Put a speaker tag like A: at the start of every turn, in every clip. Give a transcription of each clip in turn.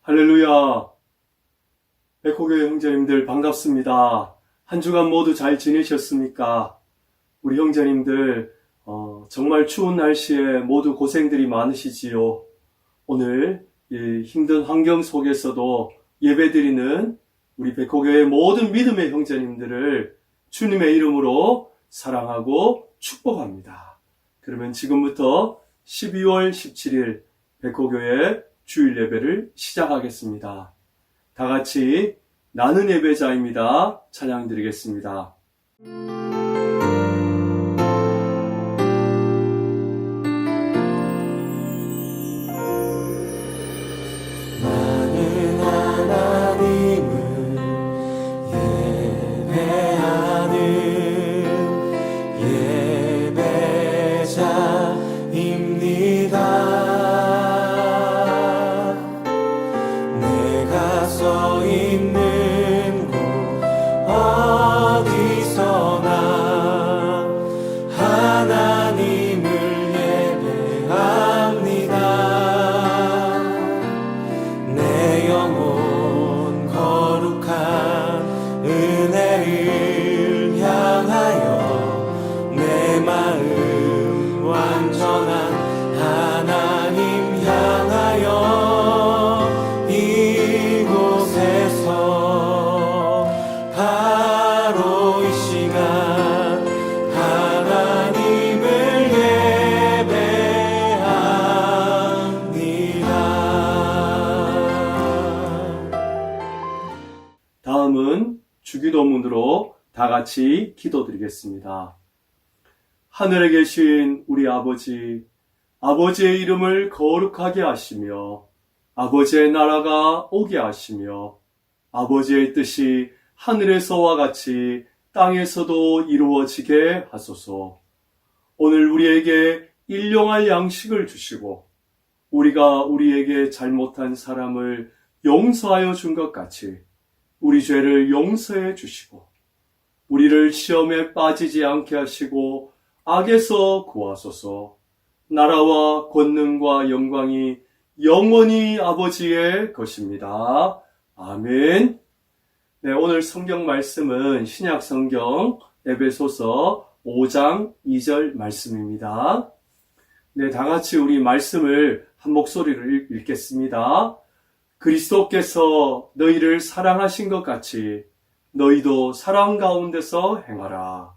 A: 할렐루야! 백호교회 형제님들 반갑습니다. 한 주간 모두 잘 지내셨습니까? 우리 형제님들 정말 추운 날씨에 모두 고생들이 많으시지요. 오늘 이 힘든 환경 속에서도 예배드리는 우리 백호교회 모든 믿음의 형제님들을 주님의 이름으로 사랑하고 축복합니다. 그러면 지금부터 12월 17일 백호교회 주일 예배를 시작하겠습니다. 다 같이 나는 예배자입니다. 찬양 드리겠습니다.
B: 나는 하나님을 예배하는 예배자입니다. 내가 서 있는 곳 어디서나 하나님을 예배합니다. 내 영혼 거룩한 은혜를 향하여 내 마음 완전한 하나님 향하여 이곳에서 바로 이 시간 하나님을 예배합니다.
A: 다음은 주기도문으로 다 같이 기도드리겠습니다. 하늘에 계신 우리 아버지, 아버지의 이름을 거룩하게 하시며 아버지의 나라가 오게 하시며 아버지의 뜻이 하늘에서와 같이 땅에서도 이루어지게 하소서. 오늘 우리에게 일용할 양식을 주시고 우리가 우리에게 잘못한 사람을 용서하여 준 것 같이 우리 죄를 용서해 주시고 우리를 시험에 빠지지 않게 하시고 악에서 구하소서. 나라와 권능과 영광이 영원히 아버지의 것입니다. 아멘. 네, 오늘 성경 말씀은 신약 성경 에베소서 5장 2절 말씀입니다. 네, 다 같이 우리 말씀을 한 목소리로 읽겠습니다. 그리스도께서 너희를 사랑하신 것 같이 너희도 사랑 가운데서 행하라.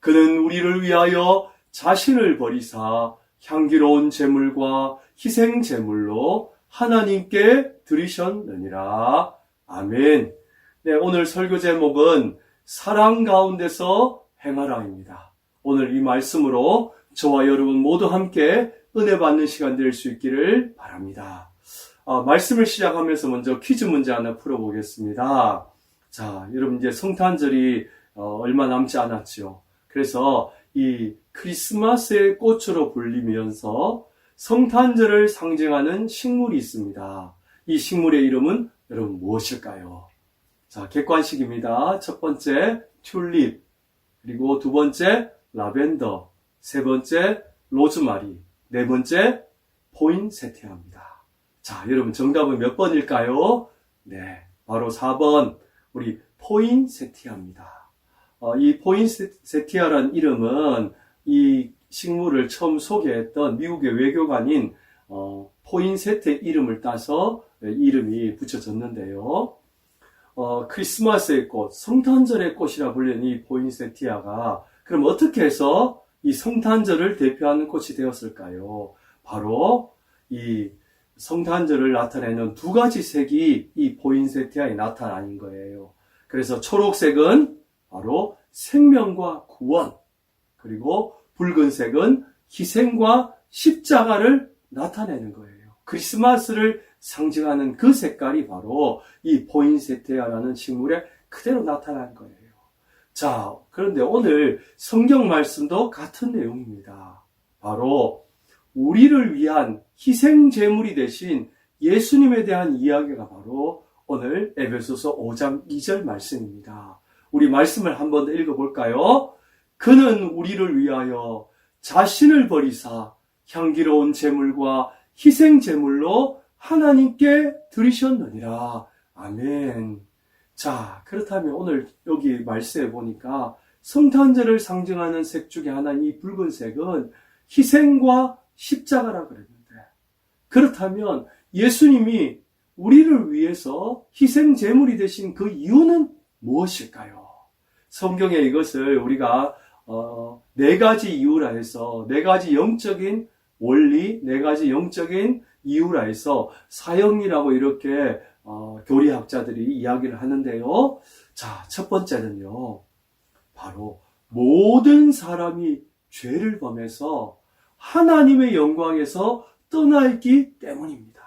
A: 그는 우리를 위하여 자신을 버리사 향기로운 제물과 희생 제물로 하나님께 드리셨느니라. 아멘. 네, 오늘 설교 제목은 사랑 가운데서 행하라입니다. 오늘 이 말씀으로 저와 여러분 모두 함께 은혜 받는 시간 될 수 있기를 바랍니다. 말씀을 시작하면서 먼저 퀴즈 문제 하나 풀어보겠습니다. 자, 여러분 이제 성탄절이 얼마 남지 않았죠. 그래서 이 크리스마스의 꽃으로 불리면서 성탄절을 상징하는 식물이 있습니다. 이 식물의 이름은 여러분 무엇일까요? 자, 객관식입니다. 첫 번째 튤립, 그리고 두 번째 라벤더, 세 번째 로즈마리, 네 번째 포인세티아입니다. 자, 여러분 정답은 몇 번일까요? 네, 바로 4번 우리 포인세티아입니다. 이 포인세티아라는 이름은 이 식물을 처음 소개했던 미국의 외교관인 포인세트의 이름을 따서 이름이 붙여졌는데요. 크리스마스의 꽃, 성탄절의 꽃이라 불리는 이 포인세티아가 그럼 어떻게 해서 이 성탄절을 대표하는 꽃이 되었을까요? 바로 이 성탄절을 나타내는 두 가지 색이 이 포인세티아에 나타나는 거예요. 그래서 초록색은 바로 생명과 구원, 그리고 붉은색은 희생과 십자가를 나타내는 거예요. 크리스마스를 상징하는 그 색깔이 바로 이 포인세티아라는 식물에 그대로 나타난 거예요. 자, 그런데 오늘 성경 말씀도 같은 내용입니다. 바로 우리를 위한 희생 제물이 되신 예수님에 대한 이야기가 바로 오늘 에베소서 5장 2절 말씀입니다. 우리 말씀을 한번 더 읽어볼까요? 그는 우리를 위하여 자신을 버리사 향기로운 제물과 희생 제물로 하나님께 드리셨느니라. 아멘. 자, 그렇다면 오늘 여기 말씀해 보니까 성탄절을 상징하는 색 중에 하나인 이 붉은색은 희생과 십자가라 그랬는데, 그렇다면 예수님이 우리를 위해서 희생 제물이 되신 그 이유는 무엇일까요? 성경에 이것을 우리가 네 가지 이유라 해서, 네 가지 영적인 원리, 네 가지 영적인 이유라 해서 사형이라고 이렇게 교리학자들이 이야기를 하는데요. 자, 첫 번째는요, 바로 모든 사람이 죄를 범해서 하나님의 영광에서 떠나 있기 때문입니다.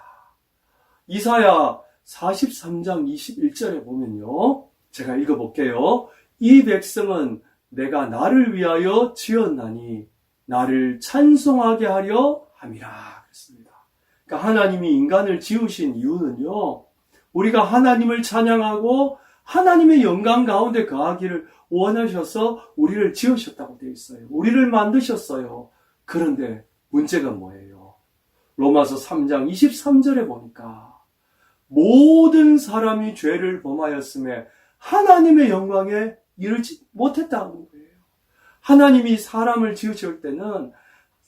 A: 이사야 43장 21절에 보면요, 제가 읽어볼게요. 이 백성은 내가 나를 위하여 지었나니 나를 찬송하게 하려 함이라 그랬습니다. 그러니까 하나님이 인간을 지으신 이유는요, 우리가 하나님을 찬양하고 하나님의 영광 가운데 거하기를 원하셔서 우리를 지으셨다고 되어 있어요. 우리를 만드셨어요. 그런데 문제가 뭐예요? 로마서 3장 23절에 보니까 모든 사람이 죄를 범하였음에 하나님의 영광에 이르지 못했다는 거예요. 하나님이 사람을 지으실 때는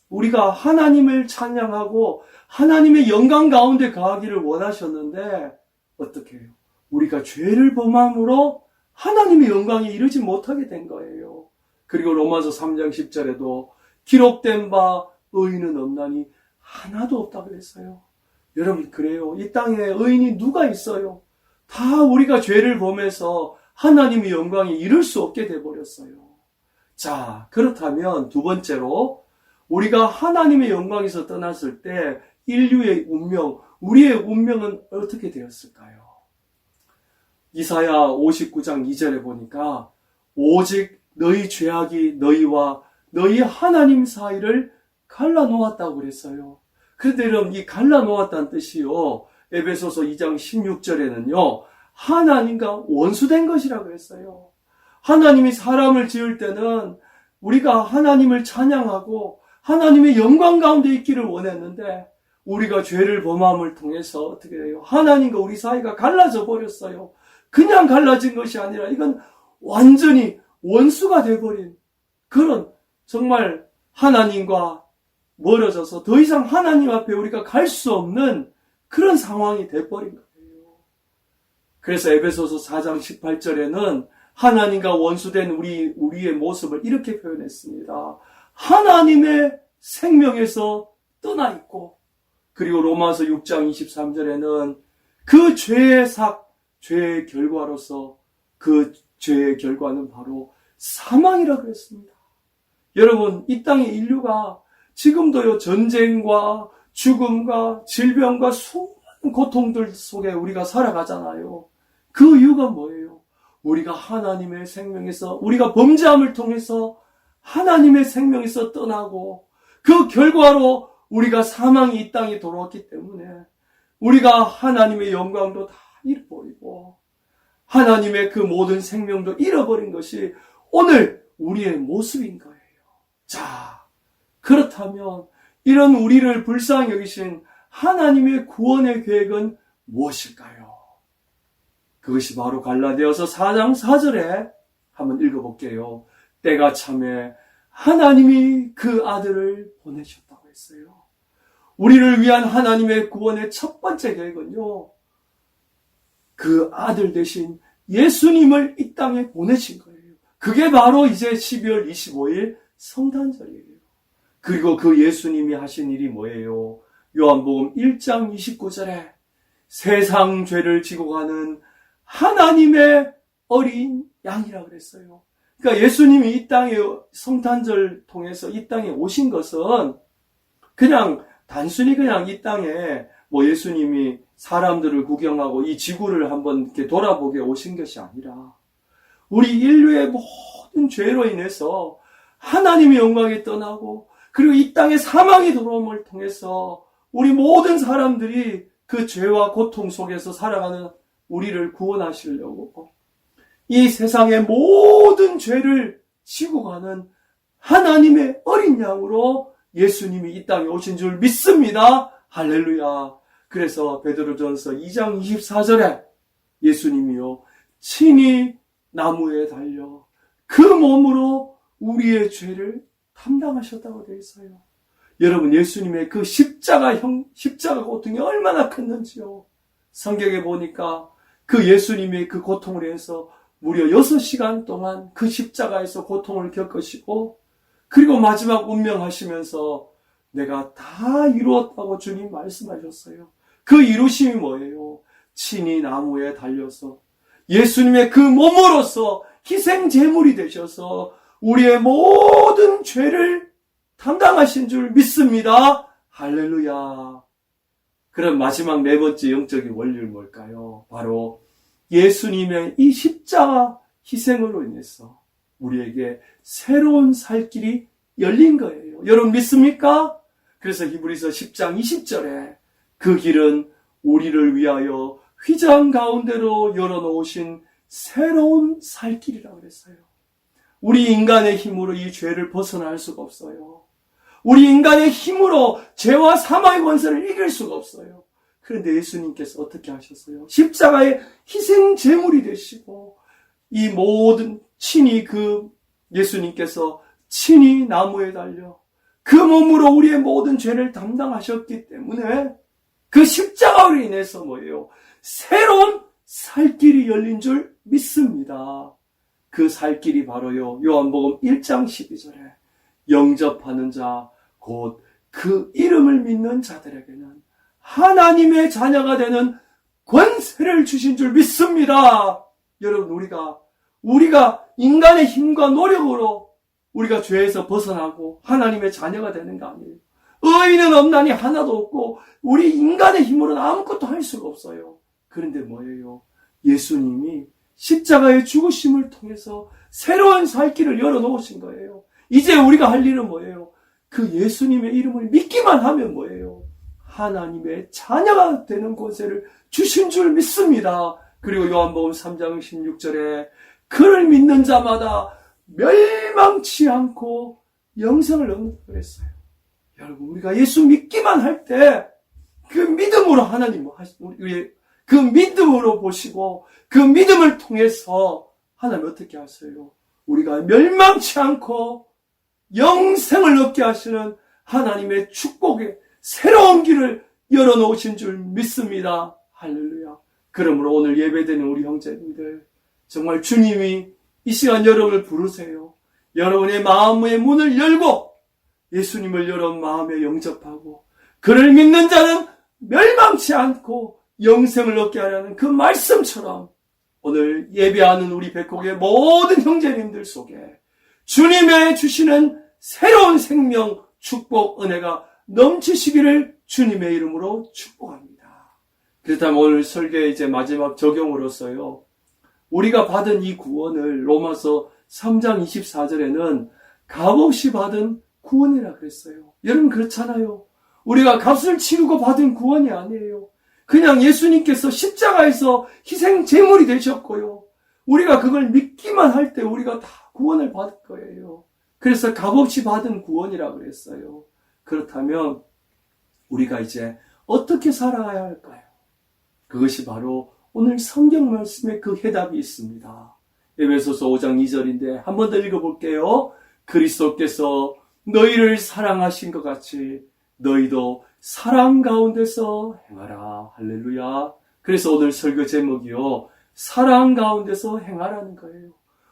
A: 우리가 하나님을 찬양하고 하나님의 영광 가운데 거하기를 원하셨는데 어떻게 해요? 우리가 죄를 범함으로 하나님의 영광에 이르지 못하게 된 거예요. 그리고 로마서 3장 10절에도 기록된 바 의인은 없나니 하나도 없다고 그랬어요. 여러분, 그래요. 이 땅에 의인이 누가 있어요? 다 우리가 죄를 범해서 하나님의 영광에 이를 수 없게 돼버렸어요. 자, 그렇다면 두 번째로 우리가 하나님의 영광에서 떠났을 때 인류의 운명, 우리의 운명은 어떻게 되었을까요? 이사야 59장 2절에 보니까 오직 너희 죄악이 너희와 너희 하나님 사이를 갈라놓았다고 그랬어요. 그런데 여러분, 이 갈라놓았다는 뜻이요, 에베소서 2장 16절에는요 하나님과 원수된 것이라고 그랬어요. 하나님이 사람을 지을 때는 우리가 하나님을 찬양하고 하나님의 영광 가운데 있기를 원했는데 우리가 죄를 범함을 통해서 어떻게 돼요? 하나님과 우리 사이가 갈라져 버렸어요. 그냥 갈라진 것이 아니라 이건 완전히 원수가 돼버린 그런, 정말 하나님과 멀어져서 더 이상 하나님 앞에 우리가 갈 수 없는 그런 상황이 돼버린 거예요. 그래서 에베소서 4장 18절에는 하나님과 원수된 우리의 모습을 이렇게 표현했습니다. 하나님의 생명에서 떠나 있고, 그리고 로마서 6장 23절에는 그 죄의 결과로서 그 죄의 결과는 바로 사망이라고 그랬습니다. 여러분, 이 땅의 인류가 지금도요, 전쟁과 죽음과 질병과 수많은 고통들 속에 우리가 살아가잖아요. 그 이유가 뭐예요? 우리가 하나님의 생명에서, 우리가 범죄함을 통해서 하나님의 생명에서 떠나고 그 결과로 우리가 사망이 이 땅에 돌아왔기 때문에 우리가 하나님의 영광도 다 잃어버리고 하나님의 그 모든 생명도 잃어버린 것이 오늘 우리의 모습인 거예요. 자, 그렇다면 이런 우리를 불쌍히 여기신 하나님의 구원의 계획은 무엇일까요? 그것이 바로 갈라디아서 4장 4절에 한번 읽어볼게요. 때가 참에 하나님이 그 아들을 보내셨다고 했어요. 우리를 위한 하나님의 구원의 첫 번째 계획은요, 그 아들 대신 예수님을 이 땅에 보내신 거예요. 그게 바로 이제 12월 25일 성탄절이에요. 그리고 그 예수님이 하신 일이 뭐예요? 요한복음 1장 29절에 세상 죄를 지고 가는 하나님의 어린 양이라고 그랬어요. 그러니까 예수님이 이 땅에 성탄절 통해서 이 땅에 오신 것은 그냥 단순히 그냥 이 땅에 예수님이 사람들을 구경하고 이 지구를 한번 이렇게 돌아보게 오신 것이 아니라 우리 인류의 모든 죄로 인해서 하나님의 영광에 떠나고 그리고 이 땅에 사망이 들어옴을 통해서 우리 모든 사람들이 그 죄와 고통 속에서 살아가는 우리를 구원하시려고 이 세상의 모든 죄를 지고 가는 하나님의 어린 양으로 예수님이 이 땅에 오신 줄 믿습니다. 할렐루야. 그래서 베드로전서 2장 24절에 예수님이요 친히 나무에 달려 그 몸으로 우리의 죄를 담당하셨다고 되어 있어요. 여러분, 예수님의 그 십자가 고통이 얼마나 컸는지요. 성경에 보니까 그 예수님의 그 고통을 위해서 무려 6시간 동안 그 십자가에서 고통을 겪으시고, 그리고 마지막 운명하시면서 내가 다 이루었다고 주님 말씀하셨어요. 그 이루심이 뭐예요? 친히 나무에 달려서 예수님의 그 몸으로서 희생 제물이 되셔서 우리의 모든 죄를 담당하신 줄 믿습니다. 할렐루야. 그럼 마지막 네 번째 영적인 원리는 뭘까요? 바로 예수님의 이 십자가 희생으로 인해서 우리에게 새로운 살 길이 열린 거예요. 여러분 믿습니까? 그래서 히브리서 10장 20절에 그 길은 우리를 위하여 휘장 가운데로 열어놓으신 새로운 살 길이라고 그랬어요. 우리 인간의 힘으로 이 죄를 벗어날 수가 없어요. 우리 인간의 힘으로 죄와 사망의 권세를 이길 수가 없어요. 그런데 예수님께서 어떻게 하셨어요? 십자가의 희생 제물이 되시고 이 모든 친히 예수님께서 친히 나무에 달려 그 몸으로 우리의 모든 죄를 담당하셨기 때문에 그 십자가로 인해서 뭐예요? 새로운 살 길이 열린 줄 믿습니다. 그 살 길이 바로요, 요한복음 1장 12절에 영접하는 자, 곧 그 이름을 믿는 자들에게는 하나님의 자녀가 되는 권세를 주신 줄 믿습니다. 여러분, 우리가 인간의 힘과 노력으로 우리가 죄에서 벗어나고 하나님의 자녀가 되는 거 아니에요. 의인은 없나니 하나도 없고 우리 인간의 힘으로는 아무것도 할 수가 없어요. 그런데 뭐예요? 예수님이 십자가의 죽으심을 통해서 새로운 살 길을 열어놓으신 거예요. 이제 우리가 할 일은 뭐예요? 그 예수님의 이름을 믿기만 하면 뭐예요? 하나님의 자녀가 되는 권세를 주신 줄 믿습니다. 그리고 요한복음 3장 16절에 그를 믿는 자마다 멸망치 않고 영생을 얻는다고 그랬어요. 여러분, 우리가 예수 믿기만 할 때 그 믿음으로 그 믿음으로 보시고 그 믿음을 통해서 하나님 어떻게 하세요? 우리가 멸망치 않고 영생을 얻게 하시는 하나님의 축복의 새로운 길을 열어놓으신 줄 믿습니다. 할렐루야. 그러므로 오늘 예배드리는 우리 형제님들, 정말 주님이 이 시간 여러분을 부르세요. 여러분의 마음의 문을 열고 예수님을 여러분 마음에 영접하고 그를 믿는 자는 멸망치 않고 영생을 얻게 하려는 그 말씀처럼 오늘 예배하는 우리 백곡의 모든 형제님들 속에 주님의 주시는 새로운 생명, 축복, 은혜가 넘치시기를 주님의 이름으로 축복합니다. 그렇다면 오늘 설교의 이제 마지막 적용으로서요, 우리가 받은 이 구원을 로마서 3장 24절에는 값없이 받은 구원이라 그랬어요. 여러분 그렇잖아요. 우리가 값을 치르고 받은 구원이 아니에요. 그냥 예수님께서 십자가에서 희생 제물이 되셨고요. 우리가 그걸 믿기만 할 때 우리가 다 구원을 받을 거예요. 그래서 값없이 받은 구원이라 그랬어요. 그렇다면 우리가 이제 어떻게 살아가야 할까요? 그것이 바로 오늘 성경 말씀에 그 해답이 있습니다. 에베소서 5장 2절인데 한 번 더 읽어볼게요. 그리스도께서 너희를 사랑하신 것 같이 너희도 사랑 가운데서 행하라. 할렐루야. 그래서 오늘 설교 제목이요, 사랑 가운데서 행하라는 거예요.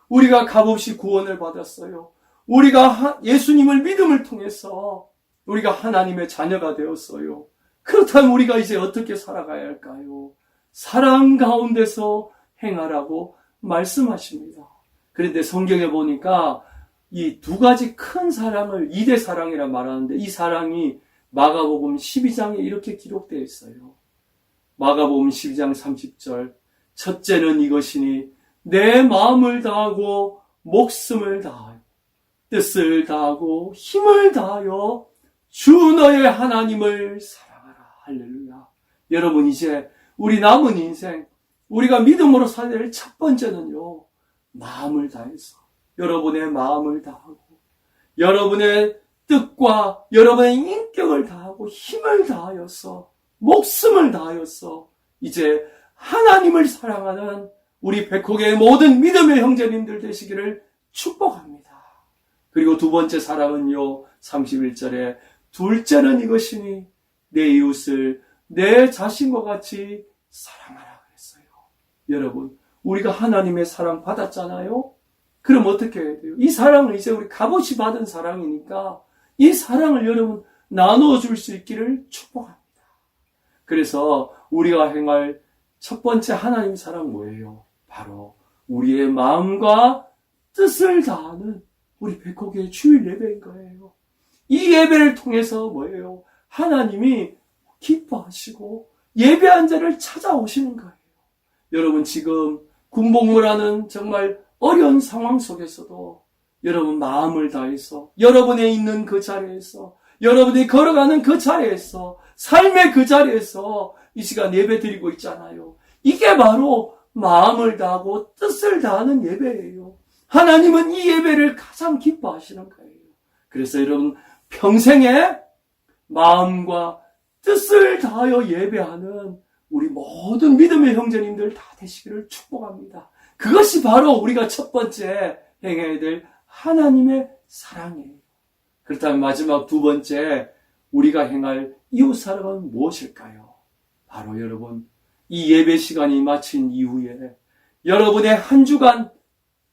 A: 우리가 값없이 구원을 받았어요. 우리가 예수님을 믿음을 통해서 우리가 하나님의 자녀가 되었어요. 그렇다면 우리가 이제 어떻게 살아가야 할까요? 사랑 가운데서 행하라고 말씀하십니다. 그런데 성경에 보니까 이 두 가지 큰 사랑을 2대 사랑이라 말하는데, 이 사랑이 마가복음 12장에 이렇게 기록되어 있어요. 마가복음 12장 30절, 첫째는 이것이니 내 마음을 다하고 목숨을 다하여 뜻을 다하고 힘을 다하여 주 너의 하나님을 사랑하라. 할렐루야. 여러분, 이제 우리 남은 인생, 우리가 믿음으로 살아야 될 첫 번째는요, 마음을 다해서 여러분의 마음을 다하고 여러분의 뜻과 여러분의 인격을 다하고 힘을 다하여서 목숨을 다하여서 이제 하나님을 사랑하는 우리 백호계의 모든 믿음의 형제님들 되시기를 축복합니다. 그리고 두 번째 사랑은요, 31절에 둘째는 이것이니 내 이웃을 내 자신과 같이 사랑하라 그랬어요. 여러분, 우리가 하나님의 사랑 받았잖아요? 그럼 어떻게 해야 돼요? 이 사랑을 이제 우리 값없이 받은 사랑이니까 이 사랑을 여러분 나누어줄 수 있기를 축복합니다. 그래서 우리가 행할 첫 번째 하나님 사랑 뭐예요? 바로 우리의 마음과 뜻을 다하는 우리 백호교의 주일 예배인 거예요. 이 예배를 통해서 뭐예요? 하나님이 기뻐하시고 예배한 자를 찾아오시는 거예요. 여러분, 지금 군복무라는 정말 어려운 상황 속에서도 여러분 마음을 다해서 여러분의 있는 그 자리에서 여러분이 걸어가는 그 자리에서 삶의 그 자리에서 이 시간 예배 드리고 있잖아요. 이게 바로 마음을 다하고 뜻을 다하는 예배예요. 하나님은 이 예배를 가장 기뻐하시는 거예요. 그래서 여러분 평생에 마음과 뜻을 다하여 예배하는 우리 모든 믿음의 형제님들 다 되시기를 축복합니다. 그것이 바로 우리가 첫 번째 행해야 될 하나님의 사랑이에요. 그렇다면 마지막 두 번째 우리가 행할 이웃사랑은 무엇일까요? 바로 여러분, 이 예배 시간이 마친 이후에 여러분의 한 주간,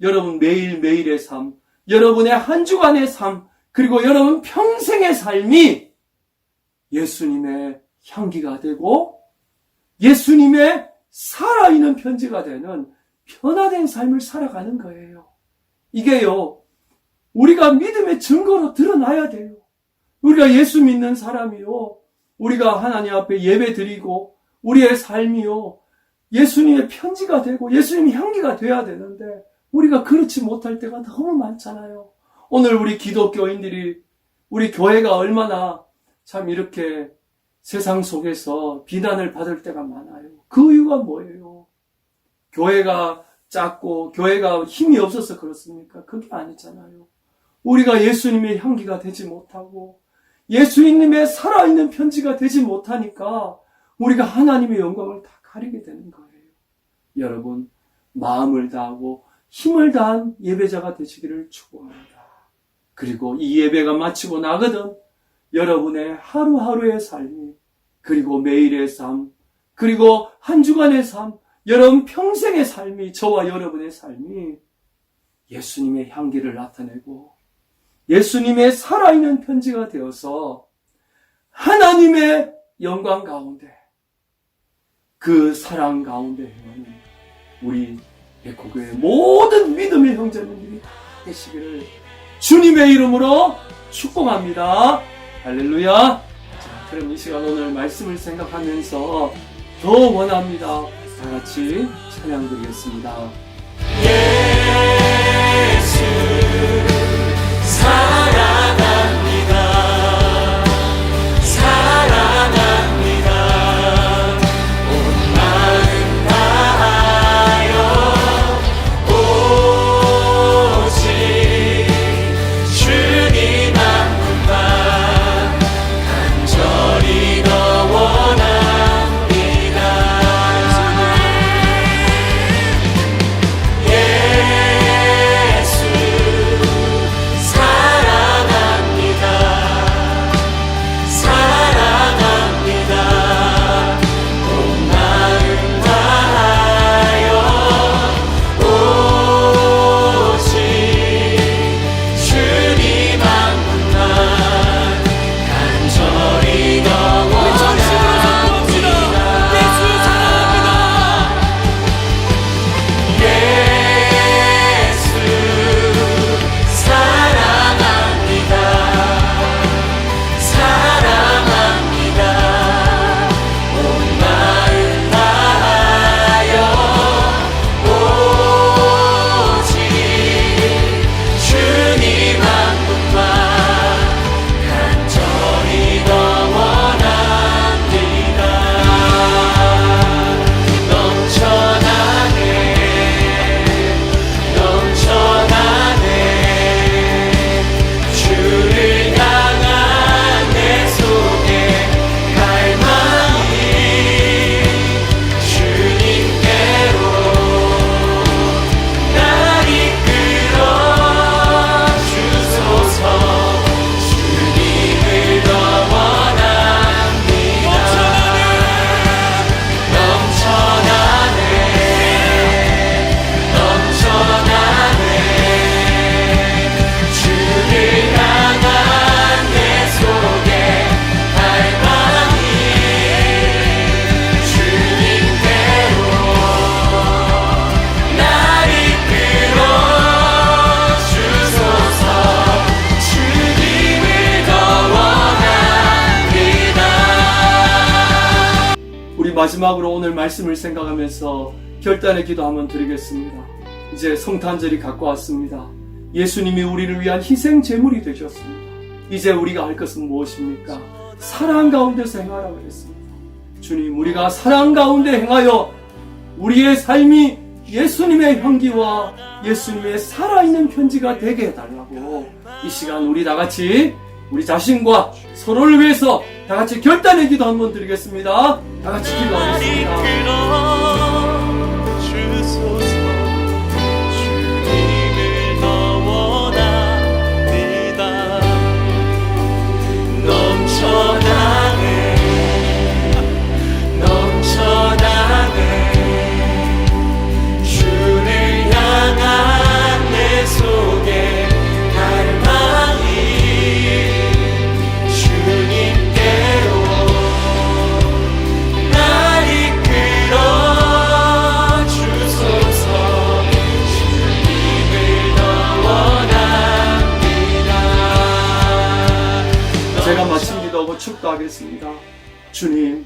A: 여러분 매일매일의 삶, 여러분의 한 주간의 삶, 그리고 여러분 평생의 삶이 예수님의 향기가 되고 예수님의 살아있는 편지가 되는 변화된 삶을 살아가는 거예요. 이게요, 우리가 믿음의 증거로 드러나야 돼요. 우리가 예수 믿는 사람이요, 우리가 하나님 앞에 예배 드리고 우리의 삶이요, 예수님의 편지가 되고 예수님의 향기가 돼야 되는데 우리가 그렇지 못할 때가 너무 많잖아요. 오늘 우리 기독교인들이, 우리 교회가 얼마나 참 이렇게 세상 속에서 비난을 받을 때가 많아요. 그 이유가 뭐예요? 교회가 작고 교회가 힘이 없어서 그렇습니까? 그게 아니잖아요. 우리가 예수님의 향기가 되지 못하고 예수님의 살아있는 편지가 되지 못하니까 우리가 하나님의 영광을 다 가리게 되는 거예요. 여러분, 마음을 다하고 힘을 다한 예배자가 되시기를 축복합니다. 그리고 이 예배가 마치고 나거든 여러분의 하루하루의 삶이, 그리고 매일의 삶, 그리고 한 주간의 삶, 여러분 평생의 삶이, 저와 여러분의 삶이 예수님의 향기를 나타내고 예수님의 살아있는 편지가 되어서 하나님의 영광 가운데, 그 사랑 가운데 행하는 우리 백호교의 모든 믿음의 형제님들이 다 되시기를 주님의 이름으로 축복합니다. 할렐루야. 자, 그럼 이 시간 오늘 말씀을 생각하면서 더 원합니다. 다 같이 찬양 드리겠습니다.
B: 예수 사랑합니다. 사랑합니다. 온 마음 다하여 오직 주님 한 분만 간절히 더 원합니다. 예수
A: 우리 마지막으로 오늘 말씀을 생각하면서 결단의 기도 한번 드리겠습니다. 이제 성탄절이 갖고 왔습니다. 예수님이 우리를 위한 희생 제물이 되셨습니다. 이제 우리가 할 것은 무엇입니까? 사랑 가운데서 행하라고 했습니다. 주님, 우리가 사랑 가운데 행하여 우리의 삶이 예수님의 향기와 예수님의 살아있는 편지가 되게 해달라고 이 시간 우리 다 같이 우리 자신과 서로를 위해서 다 같이 결단의 기도 한번 드리겠습니다. 다 같이 기도하겠습니다.
B: 주님을 더 원합니다. 넘쳐나네 주를 향한 내 속에 갈망이 주님께로 날 이끌어 주소서. 주님을 더 원합니다.
A: 제가 마친 기도하고 축도하겠습니다. 주님,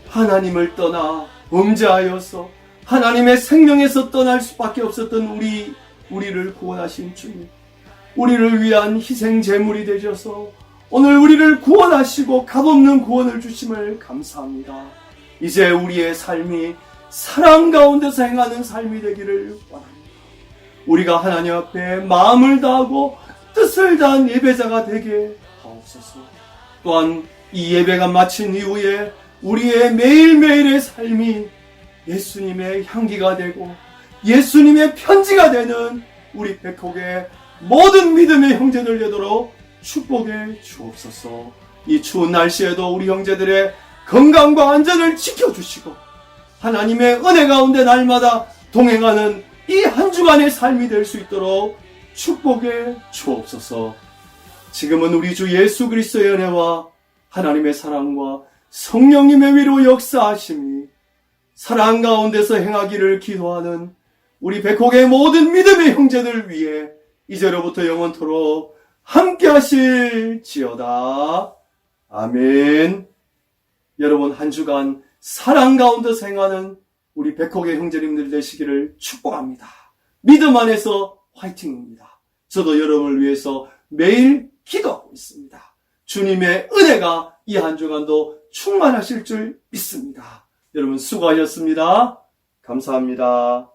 A: 하나님을 떠나 범죄하여서 하나님의 생명에서 떠날 수밖에 없었던 우리를 구원하신 주님, 우리를 위한 희생 제물이 되셔서 오늘 우리를 구원하시고 값없는 구원을 주심을 감사합니다. 이제 우리의 삶이 사랑 가운데서 행하는 삶이 되기를 원합니다. 우리가 하나님 앞에 마음을 다하고 뜻을 다한 예배자가 되게 하옵소서. 또한 이 예배가 마친 이후에 우리의 매일매일의 삶이 예수님의 향기가 되고 예수님의 편지가 되는 우리 백곡의 모든 믿음의 형제들 되도록 축복해 주옵소서. 이 추운 날씨에도 우리 형제들의 건강과 안전을 지켜주시고 하나님의 은혜 가운데 날마다 동행하는 이 한 주간의 삶이 될 수 있도록 축복해 주옵소서. 지금은 우리 주 예수 그리스도의 은혜와 하나님의 사랑과 성령님의 위로 역사하심이 사랑 가운데서 행하기를 기도하는 우리 백곡의 모든 믿음의 형제들 위해 이제로부터 영원토록 함께 하실지어다. 아멘. 여러분, 한 주간 사랑 가운데서 행하는 우리 백곡의 형제님들 되시기를 축복합니다. 믿음 안에서 화이팅입니다. 저도 여러분을 위해서 매일 기도하고 있습니다. 주님의 은혜가 이 한 주간도 충만하실 줄 믿습니다. 여러분 수고하셨습니다. 감사합니다.